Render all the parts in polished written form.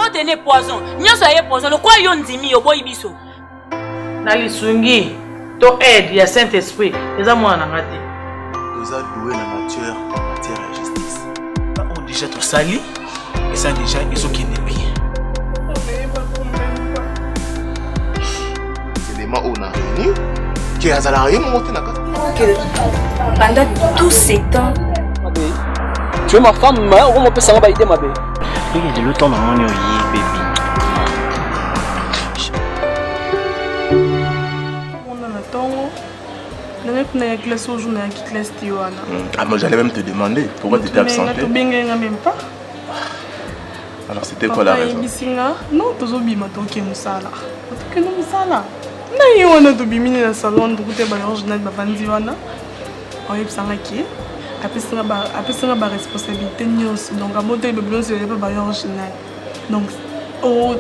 Bango tene poison. Nyoso aye poison. Le quoi yon dimi yo boy biso. Nali sungi. To aide ya Saint-Esprit. Eza mwana ngati. Nous a doué la nature en matière de justice. On déjà tout sali et ça déjà ils ont qu'il n'est bien. C'est les mains on a réuni. Qui a la rien monté na kata. Pendant tous ces temps. Tu es ma femme, on peut s'en va aider ma belle. Il y a le temps dans mon baby. Ah, moi j'allais même te demander pourquoi tu étais absenté. Alors c'était quoi la raison? Non, tu as oublié ma toque musala. Tu as oublié musala. Na yona to bimini na salon de côté ba original ba vandiwana. Oyeb sangaki. Apesanga ba responsabilité nyos. Donc à monter be blonde c'est pas original. Donc au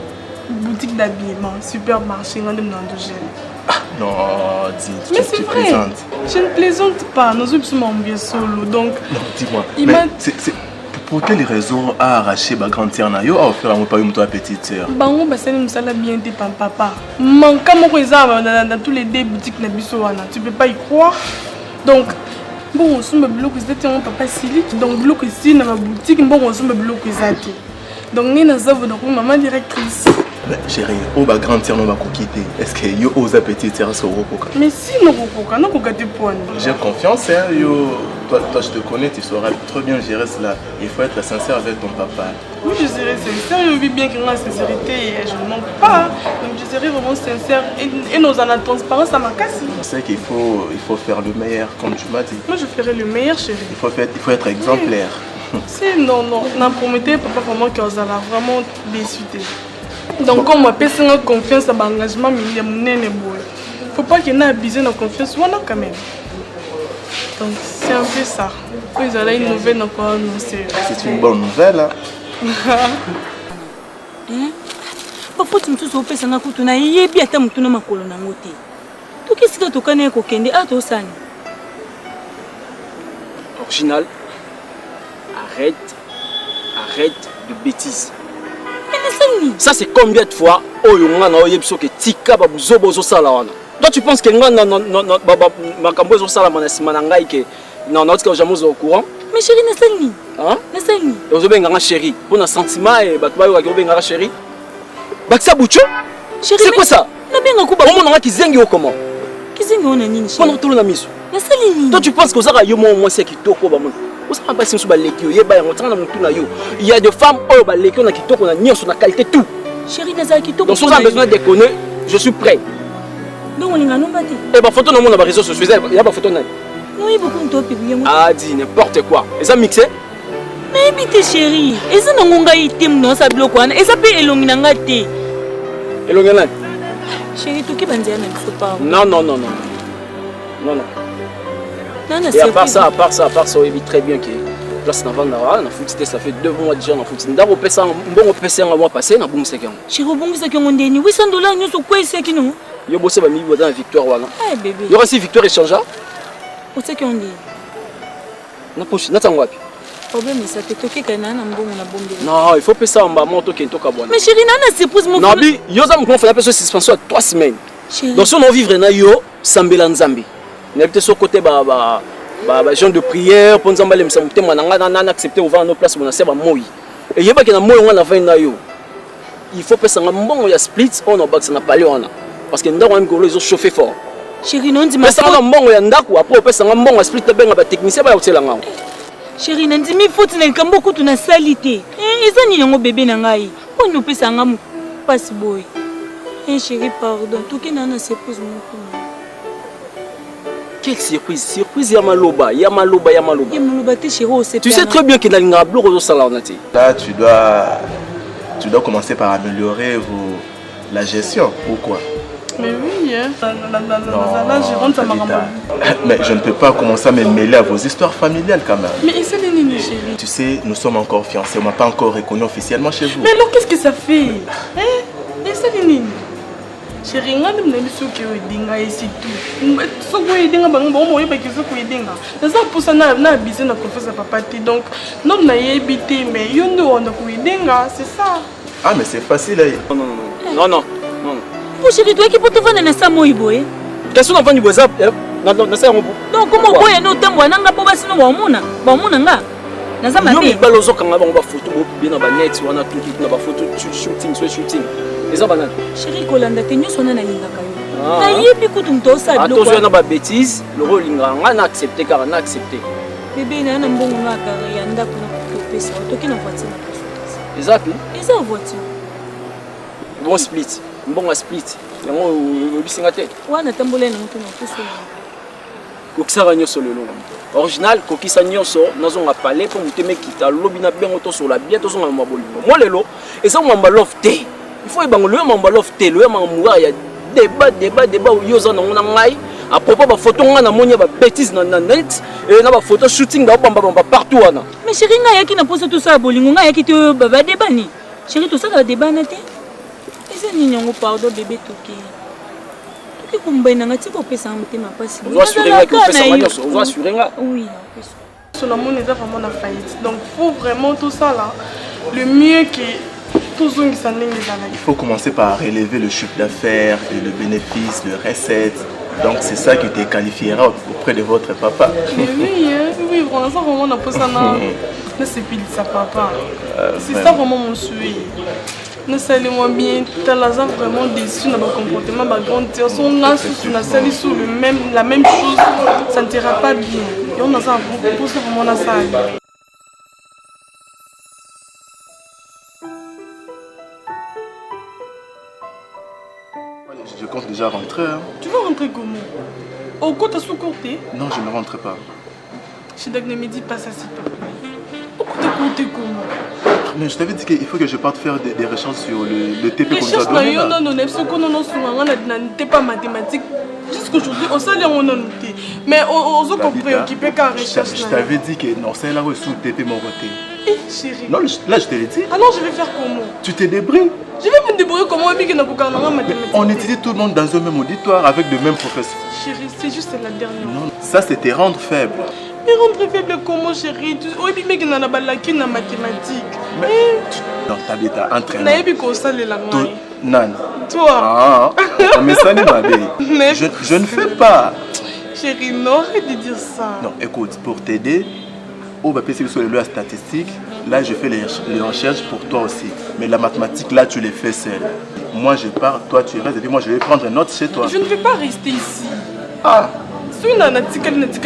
boutique d'habillement, supermarché ngandem nandogène. Non, dis, mais c'est vrai. Plaisantes. Je ne plaisante pas. Nous sommes bien solo. Donc, non, dis-moi. C'est pour quelle raison a arraché ma grande sœur Nayo a offert à mon père une petite sœur? Bango basé nous ça bien dit papa. Manque mon réserve dans tous les deux boutiques na bisoana. Tu peux pas y croire. Donc, bon, on se me bloque c'était mon papa Sili. Donc bloque ici dans ma boutique. Bon, on se me bloque ici. Donc ni na zavo donc maman directrice. Mais chérie, où ma grande sœur va quitter? Est-ce que yo ose petite sœur sur Rokoka? Mais si nous Rokoka, nous Rokoka te point. J'ai confiance, hein, yo. Toi, je te connais, tu sauras très bien gérer cela. Il faut être sincère avec ton papa. Oui, je serai sincère. Je vis bien que la sincérité, je ne manque pas. Donc je serai vraiment sincère. Et nous en avons transparence à ma casse. Je sais qu'il faut faire le meilleur, comme tu m'as dit. Moi, je ferai le meilleur, chérie. Il faut être exemplaire. Si, non, n'en promettez papa vraiment qu'on sera vraiment déçu. Donc, comme moi, personne n'a confiance à l'engagement, mais il y a mon nez. Il ne faut pas qu'il y ait abusé de confiance, quand même. Donc, c'est un peu ça. Vous avez une nouvelle encore annoncée. C'est une bonne nouvelle. Parfois, tu me dis que tu as un peu de Original, arrête de bêtises. Ça c'est combien de fois toi tu penses que au courant? Mais chérie, Nassani. Hein? Nassani. Vous chérie. Pour un sentiment et chérie. Baksa Boucho? C'est quoi ça? Comment? Toi tu penses que ça il y a des femmes qui ont qualité tout. Chérie, donc si vous avez besoin de déconner, je suis prêt. Donc on et bah photo dans mon réseau social, il y a pas photo. Ah dis n'importe quoi. Et ça mixé? Mais bité chérie, et ça non item non ça bloque et ça peut elongina te. Elongina. Chérie, tu qui bandia ne faut pas. Non. Et à part ça, on évite très bien que place na vanda na foot ça fait 2 mois déjà na foot. Ndako pesa mbongo pesa nga mois passé na boum sekion. Chérie, bon ça que ndeni $800 nyoso kwa sekino. Yo bossé ba mi boda victoire wana. Eh bébé. Yo aussi victoire échangea. O seki on dit. Na poche na tangwa pi. Problème ça te toquer kana na mbongo na bombe. Non, il faut pesa en bas moto qui toka bwana. Mais chérie, nana s'épouse mon frère. Nabi, yo za mko fa pesa suspension à 3 semaines. Chérie. Donc si on vivre na yo sambela nzambe. On habite sur côté gens de prière pour nous emballer mais ça me témoigne on accepter ouvrir nos places on a seba moi et yeba que na moi on a fait na yo il faut passer un bon ya split on a bax na palé on a parce que ndako ngolo ils ont chauffé fort chérie non dis ma ça na mbongo ya ndako après passer un bon split benga ba technicien ba yotela ngao chérie nandi mi faute na kambo kutu na salité ezani yango bébé na ngai on nous pesa ngamu passe boy chérie pardon tout que nana s'épouse mon frère. Quelle surprise Yamaloba. Tu sais très bien qu'il a une blog salaire. Là tu dois commencer par améliorer la gestion ou quoi? Mais oui, hein. Mais je ne peux pas commencer à me mêler à vos histoires familiales quand même. Mais c'est les nini chérie. Tu sais, nous sommes encore fiancés, on m'a pas encore reconnu officiellement chez vous. Mais alors qu'est-ce que ça fait? Hein? Et c'est les nini. Chérie, on a des gens qui ont des gens ici tout. Ceux qui ont des gens, ils ont des gens. C'est ça pour ça que nous avons besoin de confiance à papa. Donc, nous avons habité, mais nous avons des gens. C'est ça. Ah, mais c'est facile. Non. Pour chérie, toi qui peux te vendre un samo iboé. Qu'est-ce qu'on a vendu boza? Non, ça on. Donc comment boya no tambo nanga po basi no ba mona nga. Na za mabe. Yo balozo kanga ba photo bo bien na ba net wana tout na ba photo shooting. Les abana. Chérie Kolanda te nyoso na linga kayo. Na yebi kutu mtosa bilo. Attention na ba bêtise, le rôle linga nga accepter car na accepter. Bébé na mbongo nga kare ya ndako na kopesa. Toki na voiture na kosa. Exact. Eza voiture. Bon split. Bon split. Yango bisinga te. Wana tambole na mtu na kosa. Kokisa nyoso lelo. Original kokisa nyoso nazonga palais pour muteme kita lobi na bengo to sur la bien to zonga mabolingo. Moi lelo eza mamba love te. Il faut ebango le mamba love te, le mamba ya débat yoza na ngona ngai à propos ba photo nga na monia ba bêtise na net et na ba photo shooting ba bamba partout wana. Mais chérie nga yaki na posa tout ça bolingo nga yaki te ba débat ni. Chérie tout ça ba débat na te. Eza ni nyongo pardon bébé toki. Toki kumbaina ngati ko pesa mutema pasi. On va assurer nga ko pesa nyoso, on va assurer nga. Oui, Sur la monnaie est vraiment la faillite. Donc faut vraiment tout ça là. Le mieux qui il faut commencer par relever le chiffre d'affaires et le bénéfice, le recette. Donc c'est ça qui te qualifiera auprès de votre papa. Oui, vraiment, ça vraiment on a posé ça là. C'est plus ça papa. C'est ça vraiment mon souhait. Nous saluons bien, tu as vraiment déçu dans mon comportement, ma grande tête. Si on a sur la même chose, ça ne t'ira pas bien. Et on a ça vraiment ça. Je compte déjà rentrer. Hein. Tu vas rentrer comment? Au côté à sous-côté? Non, je ne rentre pas. Chidak ne me dis pas ça s'il te plaît. Au côté comment? Mais je t'avais dit qu'il faut que je parte faire des recherches sur le TP qu'on nous a donné. Non, pas mathématique. Jusqu'aujourd'hui, on sait on a noté. Mais on se préoccupé qu'à recherche. Je t'avais dit que non, c'est là où sous TP mon côté. Chérie. Non, là je te l'ai dit. Alors je vais faire comment? Tu te débrouilles. Je vais me débrouiller comment mathématique. On étudie tout le monde dans un même auditoire avec le même professeur. Chérie, c'est juste la dernière. Non, ça c'était rendre faible. Mais rendre faible comment chérie? Oui, mais il y a une lacune en mathématiques. Non, t'as entraîné. Nan. Toi. Ah, mais ça n'est pas bien. Je ne fais pas. Chérie, non, arrête de dire ça. Non, écoute, pour t'aider, au papier sur les lois statistiques, là je fais les recherches pour toi aussi. Mais la mathématique, là tu les fais seul. Moi je pars, toi tu restes et puis moi je vais prendre une note chez toi. Je ne vais pas rester ici. Ah. Si on a un article, non, je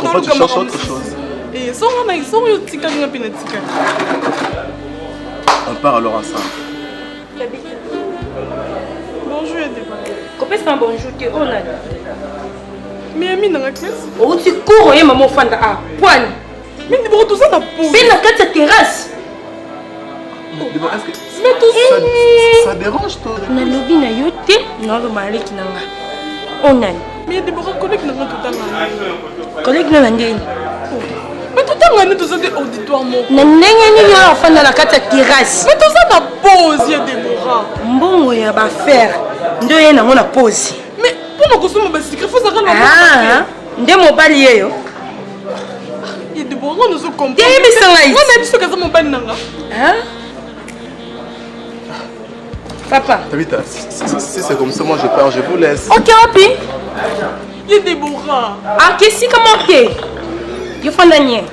comprends, tu cherches autre chose. On part alors ensemble. Bonjour, Edeba. Comment est-ce que bonjour, tu es honnête? Mais Ami dans la classe? Oh, tu cours, et maman fan à point. Mais tu vas tout ça dans la peau. Mais dans cette terrasse. Mais tout ça dérange toi? On a lobby na yote, non le mari qui n'a pas. On a. Mais Edeba collègue n'a pas tout à collègue n'a pas. Mais tout le monde est dans l'auditoire. Je suis fan dans la terrasse. Mais tout ça dans la pause, Edeba. Bon, il y a pas faire. Nous y a une pause. Mais pour nous consommer des secrets, il faut savoir la ah, ndé mobile yeyo. Edeba, on nous comprend. T'es mis ça là. On a dit ce que ça mobile nanga. Hein? Papa. Tabita, si c'est comme ça, moi je pars, je vous laisse. Ok, Opi. Il y a des bourras. Ah, qu'est-ce que c'est? Il faut l'année.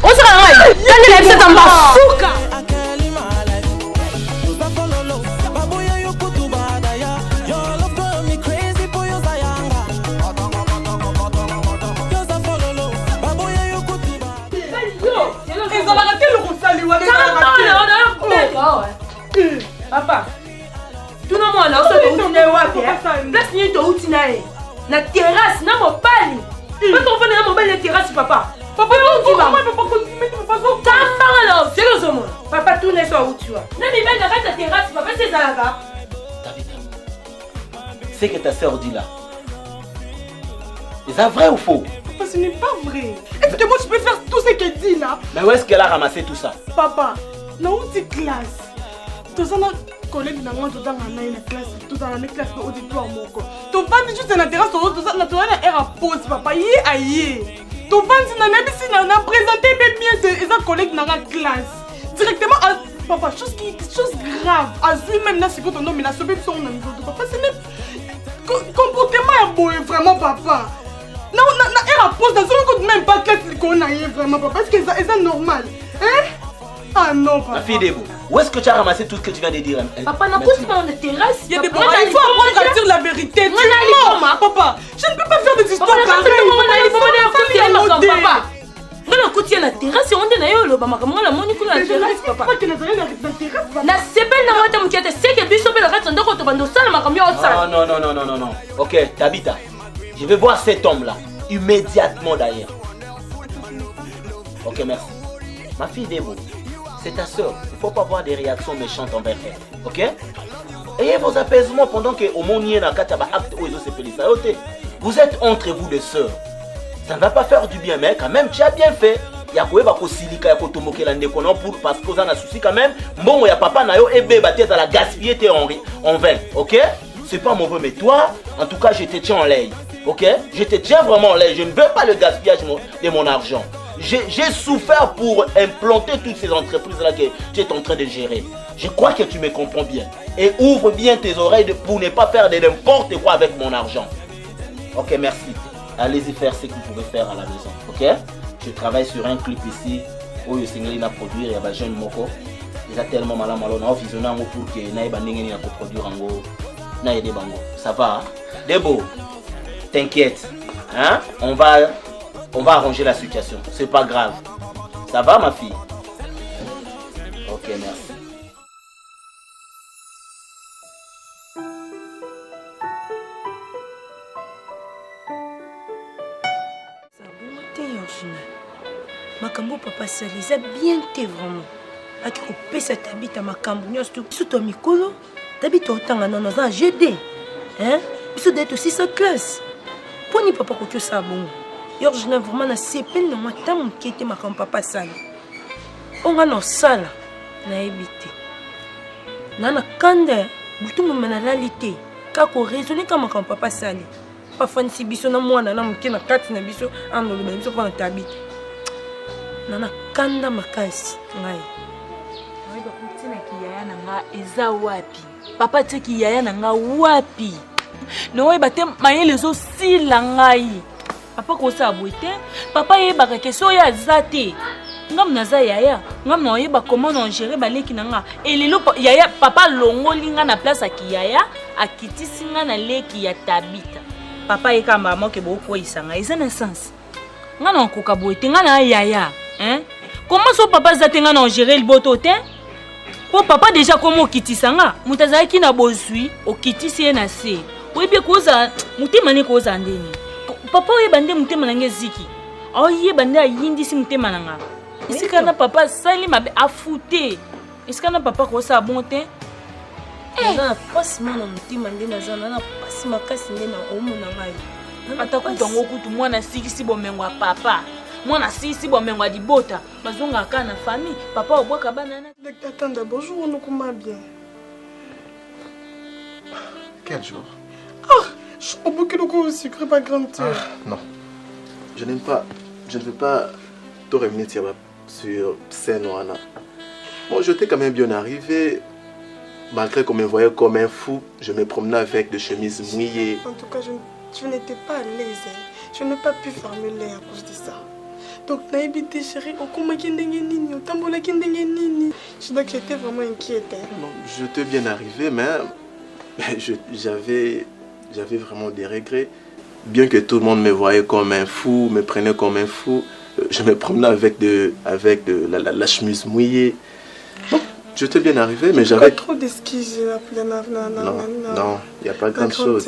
On se rend. Il y a des en bas. Ils ont arrêté le Roussali. Papa, tout le monde a aussi place ni to utinae. Na terrasse na mobali. Pas qu'on fait na mobali na terrasse papa. Papa non tu vas. Papa continue tu vas pas. Tamba alors, sérieusement. Papa tout n'est pas où tu vas. Na mi ben na terrasse papa c'est ça là. C'est que ta sœur dit là. Est ça vrai ou faux? Papa, ce n'est pas vrai. Est-ce que moi je peux faire tout ce qu'elle dit là? Mais où est-ce qu'elle a ramassé tout ça? Papa, dans une classe. Tout ça, collègue dans la classe, tout dans la classe de auditoire. Tu vas juste dans la terrasse, tout ça, tu vas à pause, papa. Aïe. Tu vas na présenter bien tes collègues dans la classe. Directement à papa, chose grave. Azui même là, c'est que ton nom, il a sauvé son nom. Papa, c'est même comportement est beau, vraiment, papa. Non, elle pose dans un même pas classe qu'on a vraiment, papa. Est-ce que c'est normal? Hein? Ah non, papa. Ma fille Debo, où est-ce que tu as ramassé tout ce que tu viens de dire? Papa, n'a pas dans la terrasse. Il y a des problèmes, il faut apprendre à dire la vérité. Tu mens, papa. Je ne peux pas faire des histoires pareilles. Papa. On côté la terrasse et on est là le bama comme la monique la terrasse papa. Na sepel na mata mkiate seke biso pe la rate ndoko to bando sala makambi au sala. Non. OK, Tabita. Je vais voir cet homme là immédiatement d'ailleurs. OK, merci. Ma fille Debo, c'est ta soeur. Il faut pas avoir des réactions méchantes envers elle. OK? Ayez vos apaisements pendant que au monier na kataba acte ou se féliciter. Vous êtes entre vous des sœurs. Ça ne va pas faire du bien, mais quand même, tu as bien fait. Il y a quoi silika ya kotomoke la ndekono pour parce que ça a souci quand même. Bon, il y a papa nayo et bébé tu as la gaspiller en vain, OK? C'est pas mauvais, mais toi, en tout cas, je te tiens en l'air, OK? Je te tiens vraiment en l'air. Je ne veux pas le gaspillage de mon argent. J'ai souffert pour implanter toutes ces entreprises là que tu es en train de gérer. Je crois que tu me comprends bien. Et ouvre bien tes oreilles pour ne pas faire de n'importe quoi avec mon argent. OK, merci. Allez-y faire ce que vous pouvez faire à la maison, ok? Je travaille sur un clip ici où le single a produire, il y a des jeunes moko. Il a tellement mal on a visionné pour que Naïba Ningeni a produire en go. Naïde Bango. Ça va? Debo, t'inquiète. Hein? On va arranger la situation. C'est pas grave. Ça va ma fille? Ok, merci. Makambo papa Salisa bien te vraiment. Aki ko pesa Tabita makambo nyosto biso to mikolo. Tabita otanga non za GD. Hein? Biso d'être aussi sa classe. Poni papa ko kyo sa bongo. Yorge na vraiment na sepel na mata mukete makambo papa Sali. Onga no sala na ebité. Nana kande butumu na réalité. Kako raisonner comme makambo papa Sali. Pa fanisi biso na mwana na muke na kati na biso ando le biso pa Tabita. Nana kanda makasi ngai. Oiba kutina kiyaya na nga eza wapi? Papa te kiyaya na nga wapi? No oiba te mayele zo sila ngai. Papa ko sa boite, papa yeba ka keso ya zate. Ngam na za yaya, ngam na oyeba comment on gérer baleki na nga. Elelo yaya papa longoli nga na place akiyaya, akitisi nga na leki ya Tabita. Papa yeka mama ke boko isanga, eza na sens. Nga na koka boite nga na yaya. Hein? Comment son papa zatenga na gérer le botote? Pour papa déjà comment kitisanga? Mutaza ki na bozui, o kitisi na se. Oyebi koza mutema ne koza ndeni. Papa oyebande mutema nange ziki. Oyebande ayindisi mutema nanga. Isika na papa sali mabe afute. Isika na papa ko sa bonte. Na passe mana mutema ndena zana na passe makasi ndena omuna ngai. Atakutango kutu mwana sikisi bomengwa papa. Mwana sisi bomengwa dibota. Bazonga ka na famille, papa obwaka banana. Attends d'abord, jour on comment bien. Quel jour? Ah, je suis beaucoup de sucre pas grande sœur. Non. Je ne veux pas te revenir sur scène Wana. Bon, je t'ai quand même bien arrivé. Malgré qu'on me voyait comme un fou, je me promenais avec des chemises mouillées. En tout cas, je n'étais pas à l'aise. Je n'ai pas pu fermer l'air à cause de ça. Donc, naïbité chérie, on comment nini, on tambola nini. Je dois que j'étais vraiment inquiète. Non, je t'ai bien arrivé, mais j'avais vraiment des regrets. Bien que tout le monde me voyait comme un fou, me prenait comme un fou, je me promenais avec la chemise mouillée. Bon, je t'ai bien arrivé, mais j'avais... trop d'esquisses. Non, il n'y a pas grand chose.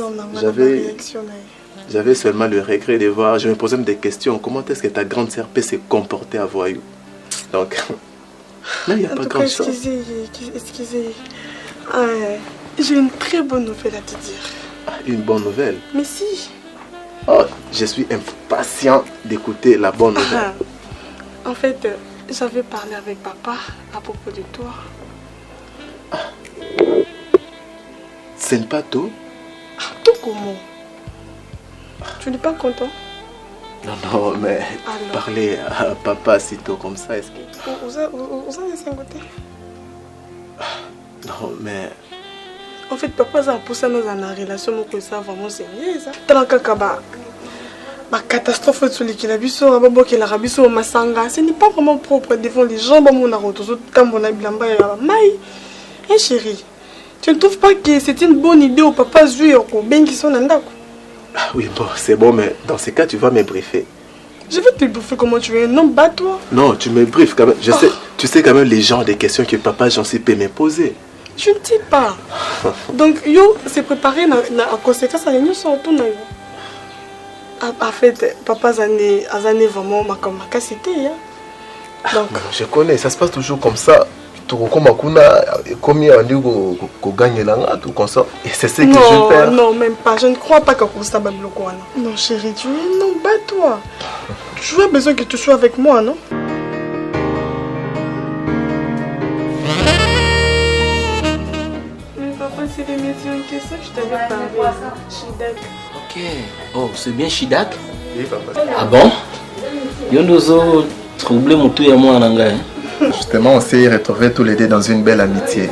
J'avais seulement le regret de voir, je me posais des questions. Comment est-ce que ta grande sœur peut se comporter à Voyou? Donc, là, il n'y a pas grand chose. Excusez. J'ai une très bonne nouvelle à te dire. Une bonne nouvelle? Mais si. Oh, je suis impatient d'écouter la bonne nouvelle. En fait, j'avais parlé avec papa à propos de toi. Ce n'est pas tout? Tout comment? Tu n'es pas content? Non, mais parler à papa si tôt comme ça, est-ce que... Vous avez laissé un côté? Non, mais... En fait, papa a poussé dans une relation que ça vraiment sérieuse. Tant que ma catastrophe sur lesquelles la biso, la rabiso, masanga, ce n'est pas vraiment propre devant les gens. Mon aroto, tant mon abilamba et la maille. Eh chérie, tu ne trouves pas que c'est une bonne idée au papa jouer au bien qui sont en Oui, bon, c'est bon, mais dans ces cas, tu vas me briefer. Je vais te briefer comment tu veux. Non, bats-toi. Non, tu me briefes quand même. Tu sais quand même les genres de questions que papa Jean-C peut me poser. Je ne sais pas. Donc, yo, c'est préparé en conséquence à l'union sur tout. En fait, papa a vraiment ma capacité. Donc, je connais, ça se passe toujours comme ça. Et c'est ce que je fais. Non, même pas. Je ne crois pas que ça va bloquer. Non, chérie, tu es non, bats-toi. Tu as besoin que tu sois avec moi, non? Mais papa, c'est les métiers en question. Je t'avais parlé. Chidak. Ok. Oh, c'est bien Chidak? Oui, papa. Ah bon? Yondozo troublé mon tout et moi en anglais. Justement, on s'est retrouvés tous les deux dans une belle amitié.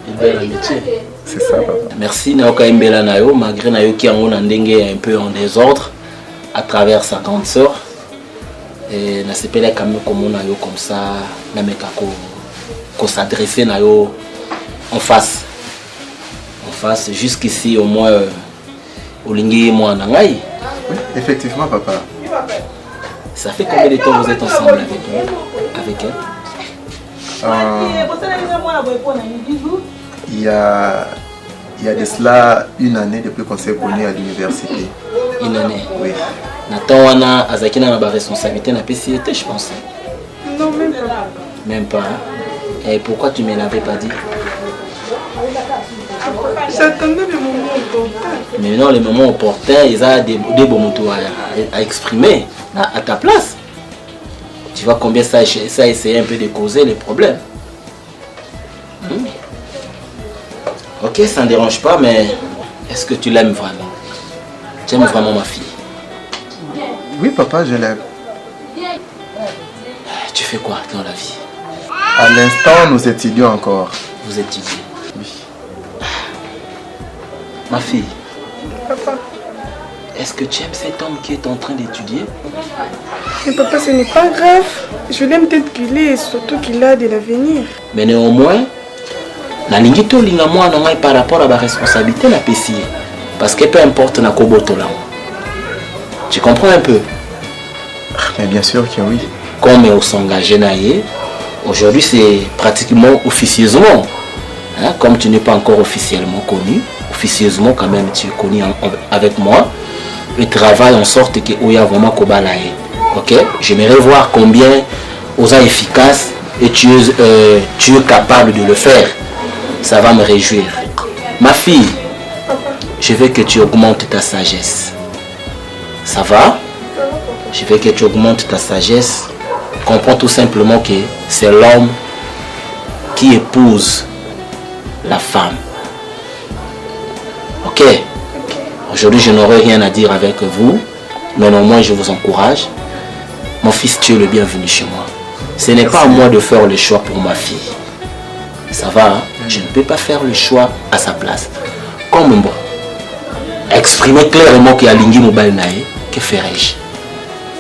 Une belle amitié? C'est ça, papa. Merci, Naoka Mbela Nayo, malgré Nayo qui a un peu en désordre à travers sa grande sœur. Et na sepela quand même comme Nayo comme ça, Nameka ko s'adresser Nayo en face. En face, jusqu'ici au moins, Olingi et moi Nangai. Oui, effectivement, papa. Ça fait combien de temps vous êtes ensemble avec elle? Il y a de cela une année depuis qu'on s'est connus à l'université. Une année? Oui. Nathan Wana Azakina n'a pas responsabilité dans la PCT, je pense. Non, même pas. Même pas. Hein? Et pourquoi tu ne me l'avais pas dit? J'attendais le moment opportun. Mais non, les moments opportuns, ils ont des bons mots à exprimer à ta place. Tu vois combien ça a essayé un peu de causer les problèmes. Ok, ça ne dérange pas, mais est-ce que tu l'aimes vraiment? Tu aimes vraiment ma fille? Oui, papa, je l'aime. Tu fais quoi dans la vie? À l'instant, nous étudions encore. Vous étudiez? Oui. Ma fille, Papa. est-ce que tu aimes cet homme qui est en train d'étudier? Mais papa, ce n'est pas grave. Je l'aime tel qu'il est et surtout qu'il a de l'avenir. Mais néanmoins, la lingito linga moi par rapport à la responsabilité la PCI. Parce que peu importe na koboto là. Tu comprends un peu? Mais bien sûr que oui. Comme on s'engage aujourd'hui c'est pratiquement officieusement. Hein, comme tu n'es pas encore officiellement connu, officieusement quand même tu es connu avec moi. Je travaille en sorte que Oya vraiment kobalaye. Ok? J'aimerais voir combien Osa efficace et tu es capable de le faire. Ça va me réjouir. Ma fille, je veux que tu augmentes ta sagesse. Ça va? Je veux que tu augmentes ta sagesse. Comprends tout simplement que c'est l'homme qui épouse la femme. Ok? Aujourd'hui, je n'aurai rien à dire avec vous, mais néanmoins, je vous encourage. Mon fils, tu es le bienvenu chez moi. Ce n'est pas à moi de faire le choix pour ma fille. Ça va, hein? Je ne peux pas faire le choix à sa place. Comme bon, exprimer clairement qu'il y a Lingi Mobile Nae, que ferais-je?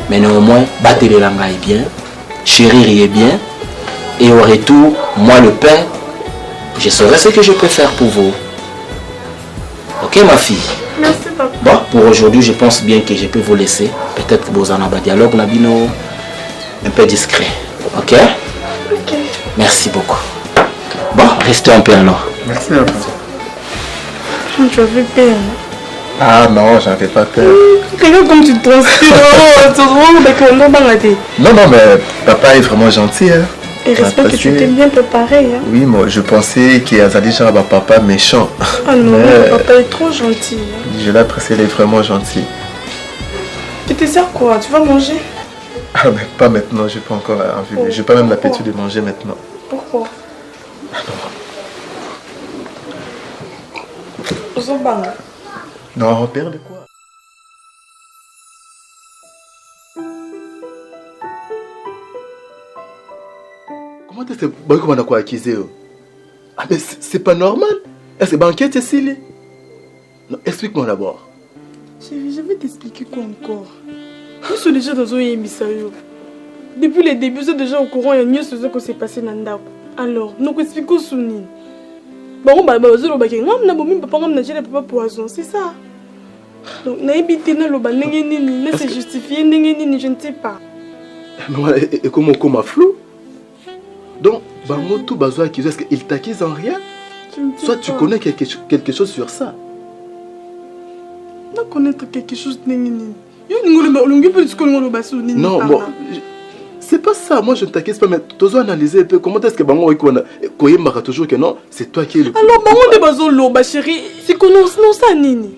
Mais néanmoins, battre les langues est bien, chérir est bien, et au retour, moi le père, je saurai ce que je peux faire pour vous. Ok ma fille? Merci papa. Bon, pour aujourd'hui, je pense bien que je peux vous laisser. Peut-être que vous en avez un dialogue, Nabino, un peu discret. Ok? Ok. Merci beaucoup. Bon, restez un peu alors. Merci, papa. Tu avais peur. Ah non, j'en fais pas peur. Regarde comme tu transpires. Non, mais papa est vraiment gentil. Hein. Et j'espère que tu t'es bien préparé. Hein. Oui, moi je pensais qu'il y a déjà un papa méchant. Ah non, mais papa est trop gentil. Hein. Je l'apprécie, il est vraiment gentil. Tu te sers quoi? Tu vas manger? Ah mais pas maintenant, j'ai pas encore envie. Oh, j'ai pas même l'appétit de manger maintenant. Pourquoi? Non, repère de quoi? Comment est-ce que Banco m'a quoi accusé? Ah mais c'est pas normal. Est-ce que banquette est scellée? Non, explique-moi d'abord. Chérie, je vais t'expliquer quoi encore. Nous sommes déjà dans un émissaire. Depuis les débuts, nous sommes déjà au courant et nous savons ce qui s'est passé dans Ndako. Alors, nous expliquons ce nous. Bon, bah, nous allons dire que papa poison, c'est ça. Donc, nous évitons de nous se justifier, je ne sais pas. Et comment flou? Donc, Bango tout besoin accusé, est-ce qu'il t'accuse en rien? Soit tu connais quelque chose sur ça. Non, connaître quelque chose de non, bon, c'est pas ça. Moi, je ne t'accuse pas, mais tu dois analyser un peu comment est-ce que Bango a toujours que non, c'est toi qui es le plus. Alors, Bango de Bazolo, ma chérie, c'est que non, ça, Nini.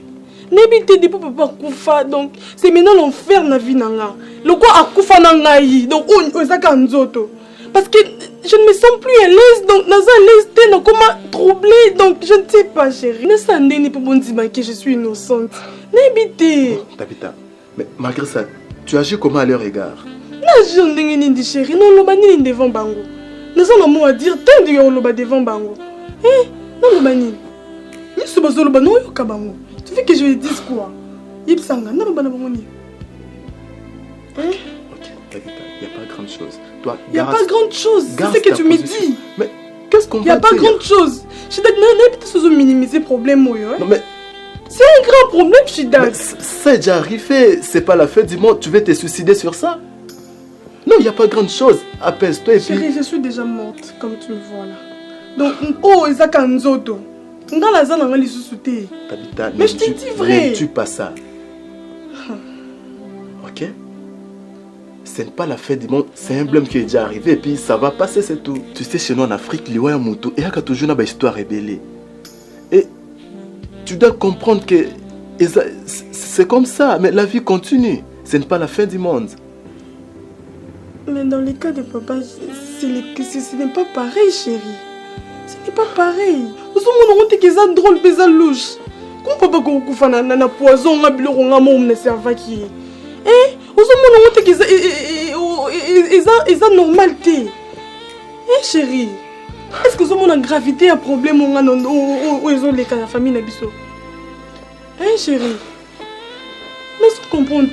N'habitez pas papa Koufa, donc c'est maintenant l'enfer na vie nanga. Le quoi a Koufa nangaï, donc on zakanzoto. Parce que je ne me sens plus à l'aise, donc naza à l'aise, t'es comment troublé, donc je ne sais pas, chérie. Ne s'en n'est pas bon dire que je suis innocente. N'habitez. Tabita, mais malgré ça, tu agis comment à leur égard? N'agis en n'engeni chérie, non l'obani devant Bango. Nous avons un mot à dire, tant de l'oba devant Bango. Eh, non l'obani. Ni ce bazo l'oba non yoka Bango. Tu veux que je lui dise quoi? Yipsanga, non l'oba n'abongoni. Ok, Tabita, il n'y a pas grand chose. Il n'y a pas grand chose, c'est ce que tu me dis. Mais qu'est-ce qu'on va dire? Il n'y a pas grand chose. Je ne vais minimiser le problème. Non mais... C'est un grand problème, Shida. Ça est déjà arrivé, c'est pas la fin du monde, tu veux te suicider sur ça? Non, il n'y a pas grand chose. Apaise-toi et puis... Chérie, je suis déjà morte, comme tu me vois là. Donc, oh, Ezaka Nzoto. Tabita, mais je te dis vrai. Ne tue pas ça. Ok? Ce n'est pas la fin du monde, c'est un blâme qui est déjà arrivé et puis ça va passer, c'est tout. Tu sais, chez nous en Afrique, il y a un mouton et il y a toujours une histoire rébellée. Et tu dois comprendre que c'est comme ça, mais la vie continue. Ce n'est pas la fin du monde. Mais dans le cas de papa, ce n'est pas pareil, chérie. Ce n'est pas pareil. Nous sommes en drôle, mais louche. Comment papa koufa na poison, na biloko nga mom na servaki? Eh, nous sommes en normalité. Eh, chérie. Est-ce que nous sommes en gravité un problème ou la famille na biso? Eh, chérie. Nous comprenons.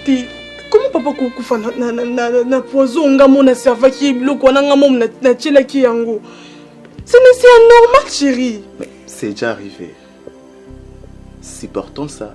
Comment papa koufa na poison nga mom na servaki biloko na nga mom na tchelaki yango? C'est anormal, chérie. Mais c'est déjà arrivé. Supportons ça.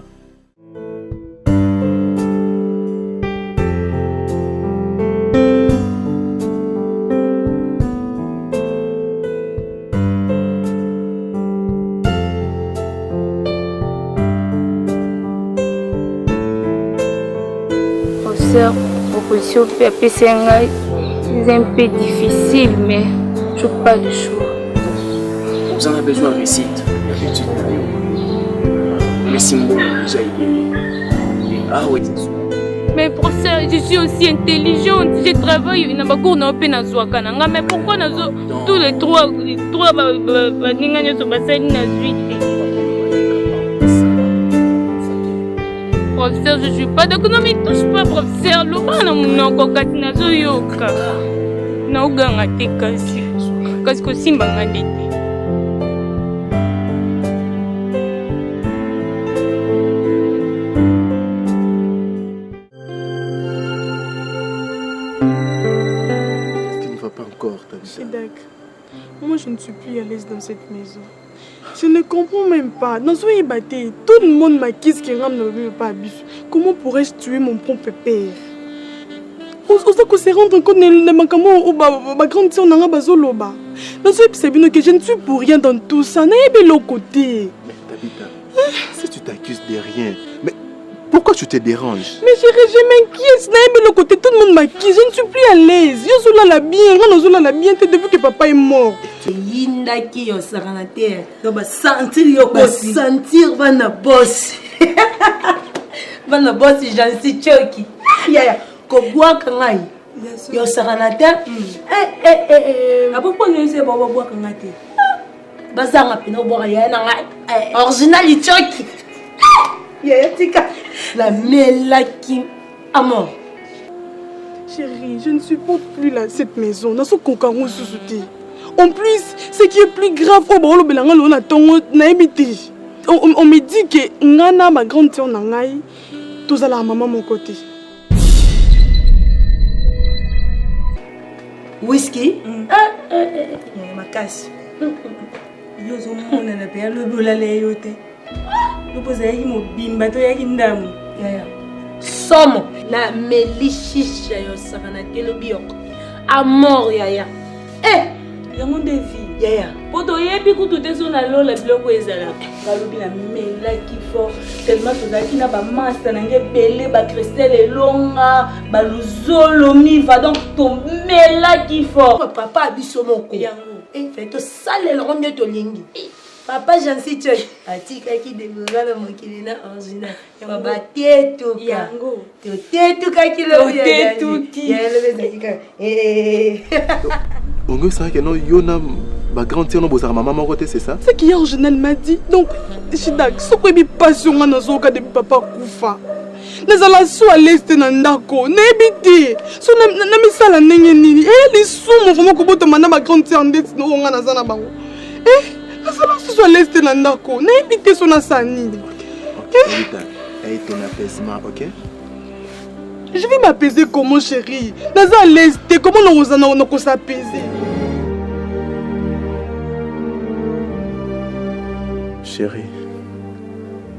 Professeur, proposition c'est un peu difficile, mais je n'ai pas le choix. Vous en avez besoin de réussite. Les symboles déjà ah oui. Mais professeur, je suis aussi intelligente. Je travaille dans ma cour dans le mais pourquoi tous les trois professeur, je ne suis pas d'accord. Non, mais touche pas, professeur. Le bas mon coca nazo yoka. Na uganga te kasi. Kasi ko simba ngade te. Moi, je ne suis plus à l'aise dans cette maison. Je ne comprends même pas. Dans ce batté, tout le monde m'accuse que Ram ne veut pas abuser. Comment pourrais-je tuer mon propre père? On se rendre compte de ma grande soeur Nanga Bazoloba. Dans ce que je ne suis pour rien dans tout ça. N'a l'autre côté. Mais Tabita, si tu t'accuses de rien, mais pourquoi tu te déranges? Mais je m'inquiète. N'a l'autre côté, tout le monde m'accuse. Je ne suis plus à l'aise. Je suis là la bien. Je suis là la bien depuis que papa est mort. Yindaki yo saranater. Yo ba sentir bana boss. Bana boss j'en suis choki. Ya ko bwaka ngai. Yo saranater. Pourquoi nous c'est baba bwaka ngate? Bazanga pino bwaka ya na ngai. Original choki. Ya tika la melaki à mort. Chérie, je ne supporte plus cette maison. Dans ce concours sous-souté. En plus, ce qui est plus grave, on me dit que Nana, ma grande sœur, tout à la maman mon côté. Whisky? Ma casse. Yo zo mona na pe lo bola le yote. Lo poza yaki mobimba to yaki ndamu. Yaya. Somo na melishisha yo sakana kelo bioko. Amor yaya. Yango devi. Yaya. Poto yebi kutu teso na lola biloko ezala. Galobi na mela ki fort tellement tozaki na ba master na nge belé ba cristal elonga ba luzolo mi va donc to mela ki fort. Papa biso moko. Yango. Fait to sale le ronde to lingi. Papa j'en suis tu. Atika ki de ngala mokili na original. Baba tetu ka. Yango. Tetu ka ki lo ya. Tetu ki. Ya le bezaki ka. On sait que non yona ma grande sœur non bosara maman côté c'est ça? C'est qu'hier Janelle m'a dit. Donc Chidak, ce que mi passion na zoka de papa kufa. Nazala so à l'est na ndako, nebiti. So na misala ndenge nini. Les sumo vraiment ko boto mana ma grande sœur ndeti no nga na zana bango. Nazala so à l'est na ndako, nebiti so na sani. Elle est en apaisement, ok? Je vais m'apaiser comment, chérie? Naza à l'est, comment on va s'apaiser? Chérie,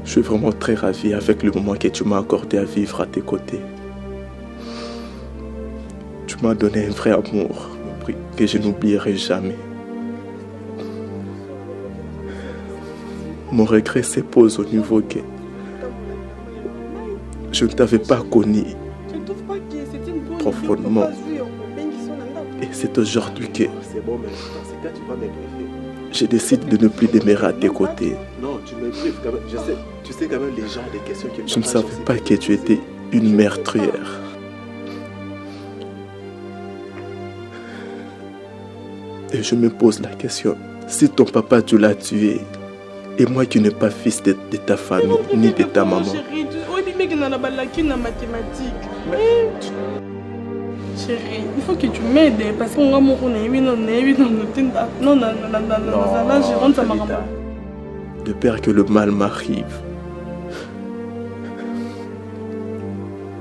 je suis vraiment très ravi avec le moment que tu m'as accordé à vivre à tes côtés. Tu m'as donné un vrai amour que je n'oublierai jamais. Mon regret se pose au niveau que je ne t'avais pas connu profondément. Et c'est aujourd'hui que je décide de ne plus demeurer à tes côtés. Non, tu me prives quand même. Tu sais quand même les gens, les questions que je ne savais pas que tu étais une meurtrière. Et je me pose la question, si ton papa tu l'as tué, et moi qui n'ai pas fils de ta famille, ni de ta maman. Chérie, il faut que tu m'aides parce que moi, de peur que le mal m'arrive.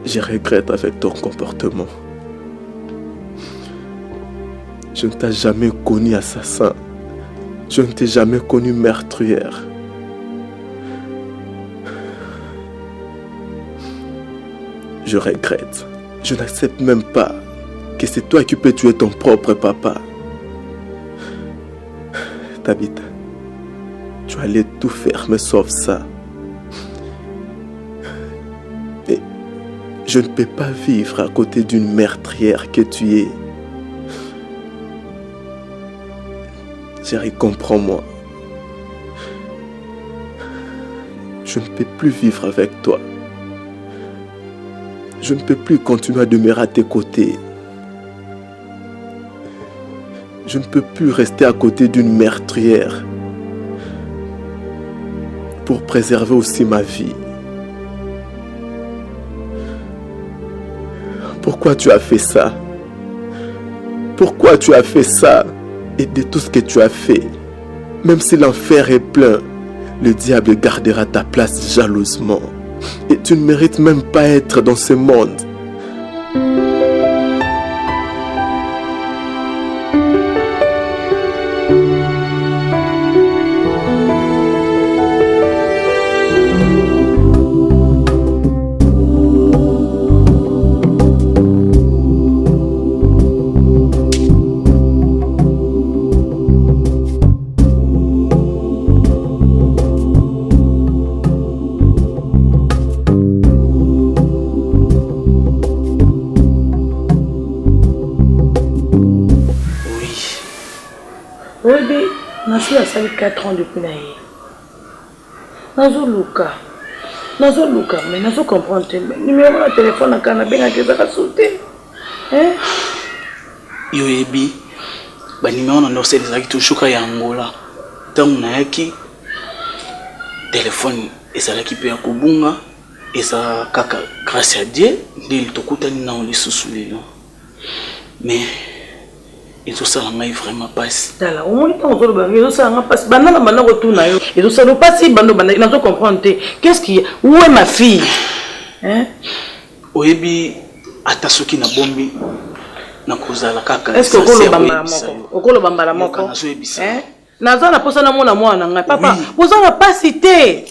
Je regrette avec ton comportement. Je ne t'ai jamais connu assassin. Je ne t'ai jamais connu meurtrière. Je regrette. Je n'accepte même pas que c'est toi qui peux tuer ton propre papa. Tabitha, tu allais tout faire, mais sauf ça. Et je ne peux pas vivre à côté d'une meurtrière que tu es. Chérie, comprends-moi. Je ne peux plus vivre avec toi. Je ne peux plus continuer à demeurer à tes côtés. Je ne peux plus rester à côté d'une meurtrière pour préserver aussi ma vie. Pourquoi tu as fait ça? Pourquoi tu as fait ça? Et de tout ce que tu as fait, même si l'enfer est plein, le diable gardera ta place jalousement. Et tu ne mérites même pas être dans ce monde. Je suis 4 ans depuis là. Nazoluka, mais nazo comprendre. Numéro de téléphone à Canabé qui va sauter. Hein? Yo ebi, ba numéro na ndose ezaki toujours ya Angola. Tant na yaki téléphone ezalaki pe ya kobunga, eza kaka grâce à Dieu, ndeli tokutani na lisusu lelo. Mais ezosala ngai vraiment passe. Tala, au moins tant que le ezosala ngai passe. Banana bana retourna yo. Ezosala passe bando bana, ils n'ont comprendre. Qu'est-ce qu'il y a? Où est ma fille? Hein? Oyebi atasoki na bombi na kozala kaka. Est-ce que okolo bambala moko? Hein? Nazana posa na mwana mwana ngai papa. Pozanga pasité.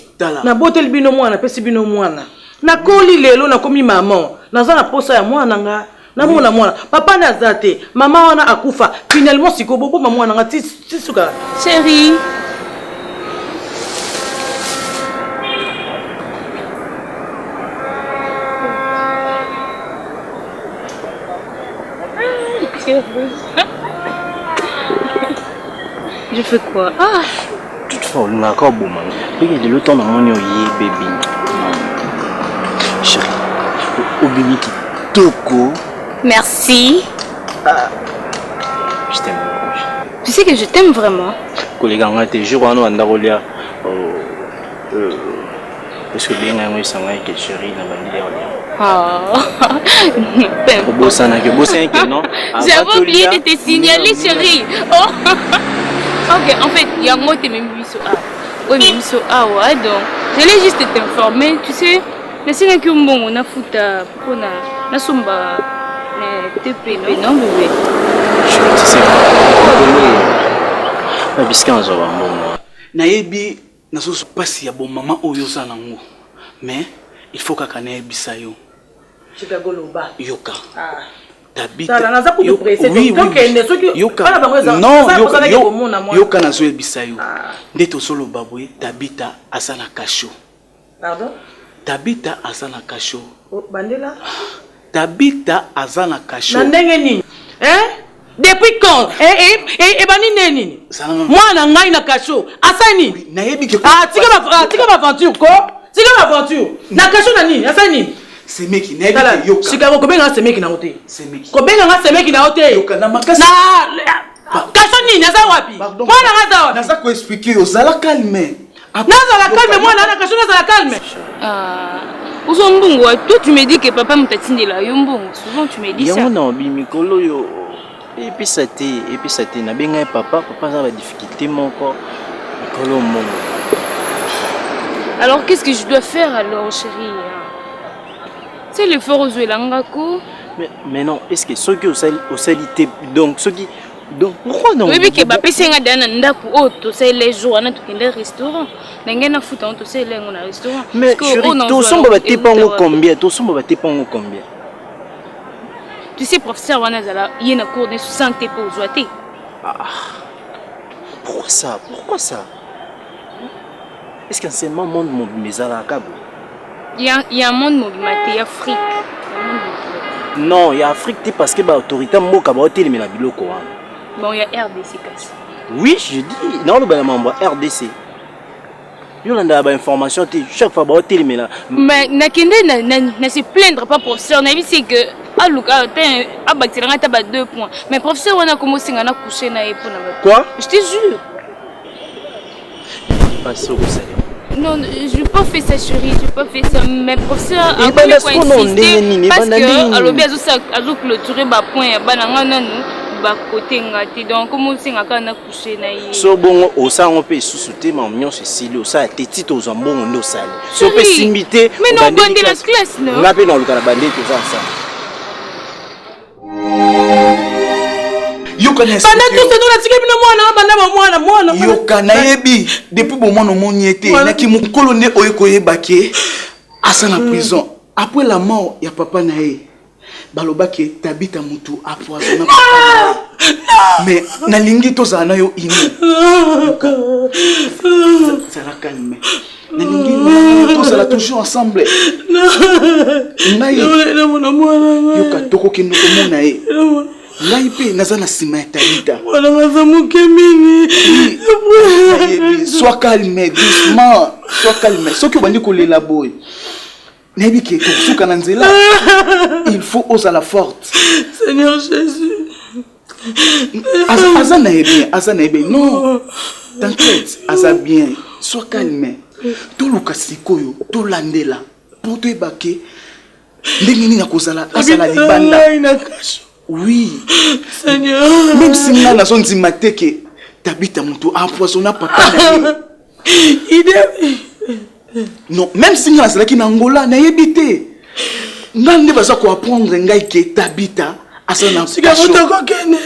Na botel bino mwana pesi bino mwana. Na koli lelo na komi maman. Nazana posa ya mwana nga. Na mwana papa nazate. Maman wana akufa. Finalement siko bobo maman nga tisuka. Chérie. Je fais quoi? Ah! Toutefois, on a encore beau man. Il y a de l'autre dans mon bébé. Chérie, Obini qui toko. Merci. Je t'aime. Tu sais que je t'aime vraiment. Collègue, on a été jours à nous en Darolia. Parce que bien aimé ça m'a que chérie n'a pas dit rien. J'avais oublié de te signaler, chérie. Oh. Ok, en fait, il y a un mot qui m'a mis sur A. Oui, mais sur A, ouais, donc. J'allais juste t'informer, tu sais. Mais c'est un bon, on a foutu pour na somba. T'es peiné, non, bébé? Je sais pas. Puisqu'on a un bon. Naebi. Nazo pasi ya bon maman oyo za nango. Mais il faut kaka na ebisa yo. Chicago loba. Yoka. Ah. Tabita. Tala naza ku presser donc ene soki bana bango za. Non, yoka nazo ebisa yo. Ndeto solo baboye Tabita asana kasho. Pardon? Tabita asana kasho. Bandela? Tabita asana kasho. Na ndenge nini? Hein? Depuis quand? Bani neni? Moi na ngai na kasho. Asani. Na yebi ke tika ma aventure ko? Tika ma aventure. Na kasho na nini? Asani. C'est meki na yebi ke yoka. Chicago ko benga c'est meki na hotel. C'est meki. Ko benga c'est meki na hotel. Yoka na makasi. Na kasho nini? Asa wapi? Moi na ngaza wapi? Naza ko expliquer yo zala calme. Nazala calme moi na kasho nazala calme. Ozombungu, toi tu me dis que papa m'tatindela yo mbungu. Souvent tu me dis ça. Yango na bimikolo yo. Et puis ça t'est na benga papa ça va difficulté mon corps. Mikolo mon. Alors qu'est-ce que je dois faire alors chérie? C'est l'effort aux Langako. Mais non, est-ce que ceux qui au salité donc ceux qui donc pourquoi non? Oui que papa senga dana ndaku auto c'est les jours na tukende restaurant. Nangena futa on to c'est lengo na restaurant. Mais chérie, to somba ba tepango combien? To somba ba tepango combien? Tu sais, professeur Wanazala, il y a un cours de santé pour jouer. Pourquoi ça? Pourquoi ça? Est-ce qu'enseignement monde mes à la câble? Il y a un monde mobilisé, il y a Afrique. Non, il y a Afrique parce que l'autorité m'a dit mais la biloko. Bon, il y a RDC. Oui, je dis, non, le membre RDC. Il y a des informations, chaque fois, mais ne se plaindre pas, professeur. C'est que à 2 points. Mais professeur, on a commencé à coucher. Quoi? Je te jure. Pas ça, vous savez. Non, je n'ai pas fait ça, chérie. Je n'ai pas fait ça. Mais professeur, a insisté parce que alors bien, je clôturer ma point. Côté ngati donc comment c'est ngakana coucher na yi so bon au ça on peut sous-souter mais on se silo ça teti to zambon ndo sale so peut s'imiter mais non bande la classe non ngapi dans le carabandé tout ça yoka na bana tout c'est na tika bino mwana yoka na yebi depuis bon mwana moniete na ki mukolo ne oyekoyebake asa na prison après la mort ya papa na ye balobake Tabita mutu apoisonné mais na lingi to za na yo ini ça la calme na lingi to ça la toujours ensemble ngai yoka toko kendo ko mona e ngai pe nazana sima Tabita wala mazamuke mingi sois calme doucement sois calme soki bandi ko lela boy Nebi qui est sous Kananzela, il faut oser la forte. Seigneur Jésus. Azana est bien, non. T'inquiète, Asa bien, sois calme. Tout le kasikoyo, tout l'andela, pour te baquer, l'ennemi n'a causé la libanda. Oui. Seigneur. Même si nga na son dimate que Tabita mutu empoisonna papa na non, même si nga na ki na Angola na yebite. Nga nde baza ko apprendre ngai que Tabita asana sois calme.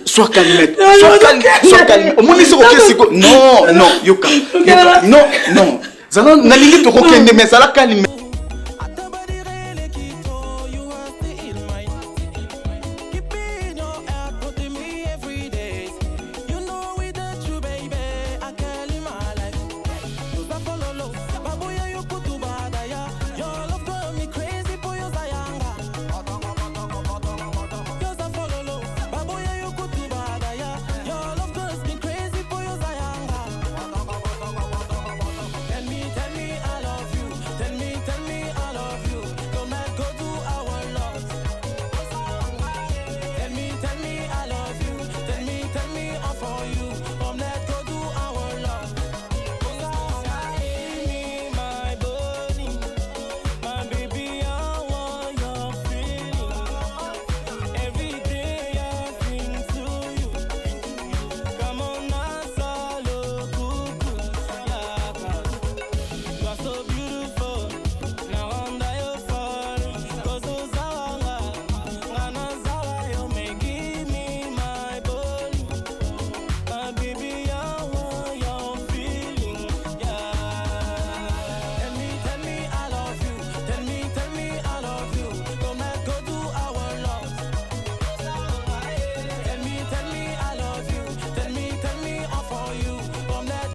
Sois calme. Au moins non, yoka. Non. Zana nalingi to kokende mais ça la calme